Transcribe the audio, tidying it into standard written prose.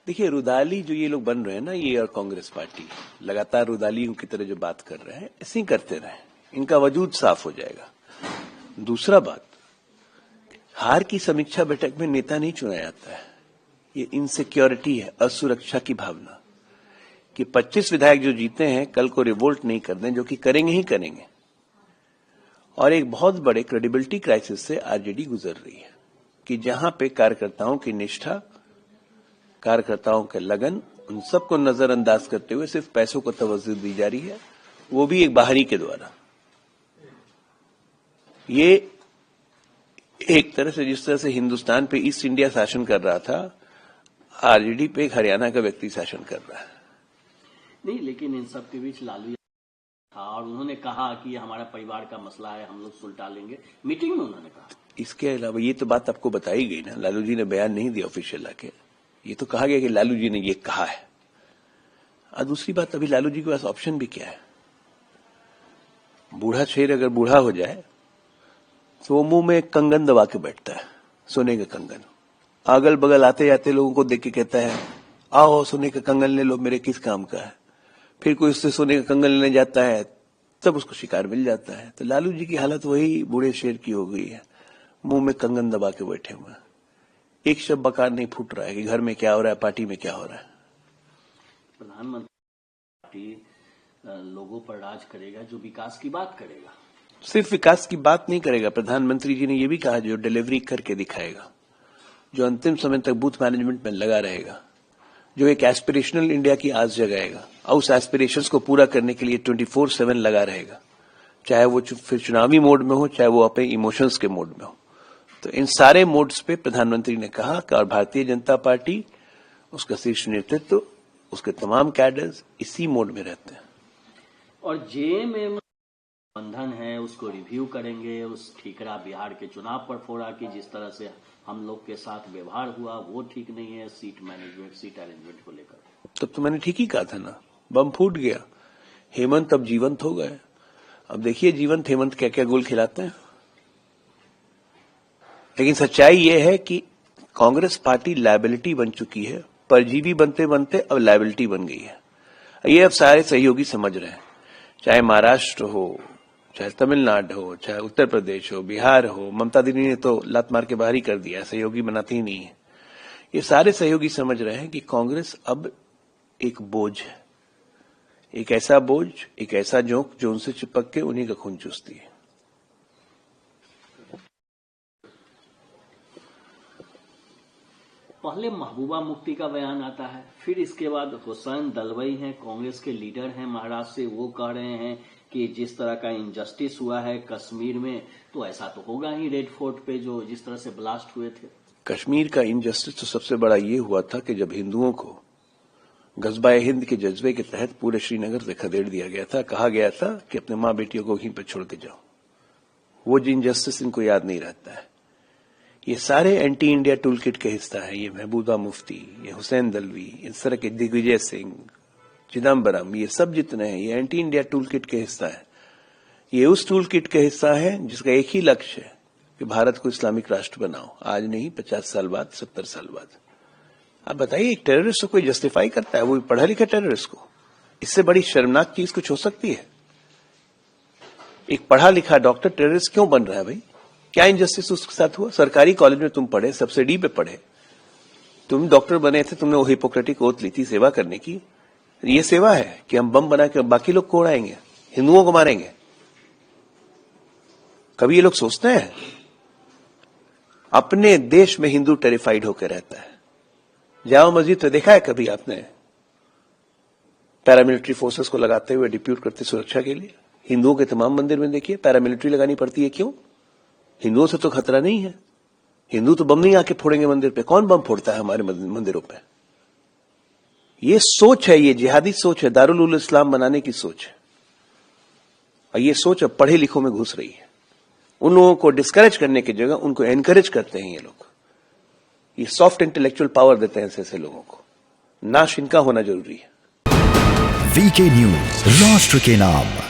देखिए, रुदाली जो ये लोग बन रहे हैं ना, ये और कांग्रेस पार्टी लगातार रुदालियों की तरह जो बात कर रहे हैं, ऐसे ही करते रहे, इनका वजूद साफ हो जाएगा। दूसरा बात, हार की समीक्षा बैठक में नेता नहीं चुना जाता है। ये इनसिक्योरिटी है, असुरक्षा की भावना कि 25 विधायक जो जीते हैं कल को रिवोल्ट नहीं कर दें, जो कि करेंगे ही करेंगे। और एक बहुत बड़े क्रेडिबिलिटी क्राइसिस से आरजेडी गुजर रही है कि जहां पे कार्यकर्ताओं की निष्ठा, कार्यकर्ताओं के लगन, उन सबको नजरअंदाज करते हुए सिर्फ पैसों को तवज्जो दी जा रही है, वो भी एक बाहरी के द्वारा। ये एक तरह से जिस तरह से हिंदुस्तान पे ईस्ट इंडिया शासन कर रहा था, आरजेडी पे एक हरियाणा का व्यक्ति शासन कर रहा है। नहीं, लेकिन इन सब के बीच लालू था और उन्होंने कहा कि ये हमारा परिवार का मसला है, हम लोग सुलटा लेंगे। मीटिंग में उन्होंने कहा। इसके अलावा ये तो बात आपको बताई गई ना, लालू जी ने बयान नहीं दिया ऑफिशियल आके। ये तो कहा गया कि लालू जी ने ये कहा है। और दूसरी बात, अभी लालू जी के पास ऑप्शन भी क्या है? बूढ़ा शेर अगर बूढ़ा हो जाए तो वो मुंह में एक कंगन दबा के बैठता है, सोने का कंगन। अगल बगल आते जाते लोगों को देख के कहता है, आओ सोने का कंगन ले लो, मेरे किस काम का है। फिर कोई उससे सोने का कंगन लेने जाता है, तब उसको शिकार मिल जाता है। तो लालू जी की हालत वही बूढ़े शेर की हो गई है, मुंह में कंगन दबा के बैठे हुए हैं। एक शब्द बकार नहीं फूट रहा है कि घर में क्या हो रहा है, पार्टी में क्या हो रहा है। प्रधानमंत्री पार्टी लोगों पर राज करेगा जो विकास की बात करेगा। सिर्फ विकास की बात नहीं करेगा, प्रधानमंत्री जी ने यह भी कहा जो डिलीवरी करके दिखाएगा, जो अंतिम समय तक बूथ मैनेजमेंट में लगा रहेगा, जो एक एस्पिरेशनल इंडिया की आस जगाएगा और उस एस्पिरेशंस को पूरा करने के लिए 24/7 लगा रहेगा, चाहे वो फिर चुनावी मोड में हो, चाहे वो अपने इमोशंस के मोड में हो। तो इन सारे मोड्स पे प्रधानमंत्री ने कहा कि और भारतीय जनता पार्टी, उसका शीर्ष नेतृत्व, उसके तमाम कैडर्स इसी मोड में रहते हैं। और जेएमएम बंधन है, उसको रिव्यू करेंगे। उस ठीकरा बिहार के चुनाव पर फोड़ा कि जिस तरह से हम लोग के साथ व्यवहार हुआ वो ठीक नहीं है, सीट मैनेजमेंट, सीट अरेंजमेंट को लेकर। तब तो मैंने ठीक ही कहा था ना, बम फूट गया। हेमंत अब जीवंत हो गए। अब देखिए जीवंत हेमंत क्या क्या गोल खिलाते हैं। लेकिन सच्चाई यह है कि कांग्रेस पार्टी लायबिलिटी बन चुकी है, परजीवी बनते बनते अब लायबिलिटी बन गई है। ये अब सारे सहयोगी समझ रहे हैं, चाहे महाराष्ट्र हो, चाहे तमिलनाडु हो, चाहे उत्तर प्रदेश हो, बिहार हो। ममता दीदी ने तो लात मार के बाहर ही कर दिया, सहयोगी बनाती ही नहीं है। ये सारे सहयोगी समझ रहे हैं कि कांग्रेस अब एक बोझ है, एक ऐसा बोझ, एक ऐसा जोंक जो उनसे चिपक के उन्हीं का खून चूसती है। पहले महबूबा मुफ्ती का बयान आता है, फिर इसके बाद हुसैन दलवाई हैं, कांग्रेस के लीडर हैं महाराष्ट्र से, वो कह रहे हैं कि जिस तरह का इनजस्टिस हुआ है कश्मीर में, तो ऐसा तो होगा ही रेड फोर्ट पे जो जिस तरह से ब्लास्ट हुए थे। कश्मीर का इनजस्टिस तो सबसे बड़ा ये हुआ था कि जब हिंदुओं को गजबाए हिंद के जज्बे के तहत पूरे श्रीनगर से खदेड़ दिया गया था, कहा गया था कि अपने मां बेटियों को वहीं पर छोड़ के जाओ। वो जो इनजस्टिस इनको याद नहीं रहता है। ये सारे एंटी इंडिया टूल किट के हिस्सा है। ये महबूबा मुफ्ती, ये हुसैन दलवी, इस तरह के दिग्विजय सिंह, चिदम्बरम, ये सब जितने हैं, ये एंटी इंडिया टूल किट के हिस्सा है। ये उस टूल किट के हिस्सा है जिसका एक ही लक्ष्य है कि भारत को इस्लामिक राष्ट्र बनाओ। आज नहीं, 50 साल बाद, 70 साल बाद। आप बताइए, एक टेररिस्ट को कोई जस्टिफाई करता है? वो पढ़ा लिखा टेररिस्ट को? इससे बड़ी शर्मनाक चीज कुछ हो सकती है? एक पढ़ा लिखा डॉक्टर टेररिस्ट क्यों बन रहा है भाई? क्या इनजस्टिस उसके साथ हुआ? सरकारी कॉलेज में तुम पढ़े, सब्सिडी पे पढ़े, तुम डॉक्टर बने थे, तुमने वो हिपोक्रेटिक ओथ ली थी सेवा करने की। ये सेवा है कि हम बम बना के बाकी लोग को उड़ाएंगे, हिंदुओं को मारेंगे? कभी ये लोग सोचते हैं? अपने देश में हिंदू टेरिफाइड होकर रहता है। जामा मस्जिद पे देखा है कभी आपने पैरामिलिट्री फोर्सेस को लगाते हुए डिप्यूट करते सुरक्षा के लिए? हिंदुओं के तमाम मंदिर में देखिए पैरामिलिट्री लगानी पड़ती है। क्यों? हिंदुओं से तो खतरा नहीं है। हिंदू तो बम नहीं आके फोड़ेंगे मंदिर पे। कौन बम फोड़ता है हमारे मंदिरों पे? ये सोच है, ये जिहादी सोच है, दारुल उल इस्लाम बनाने की सोच है। और ये सोच अब पढ़े लिखों में घुस रही है। उन लोगों को डिस्करेज करने की जगह उनको एनकरेज करते हैं ये लोग। ये सॉफ्ट इंटेलेक्चुअल पावर देते हैं ऐसे लोगों को। नाश इनका होना जरूरी है। वीके न्यूज, राष्ट्र के नाम।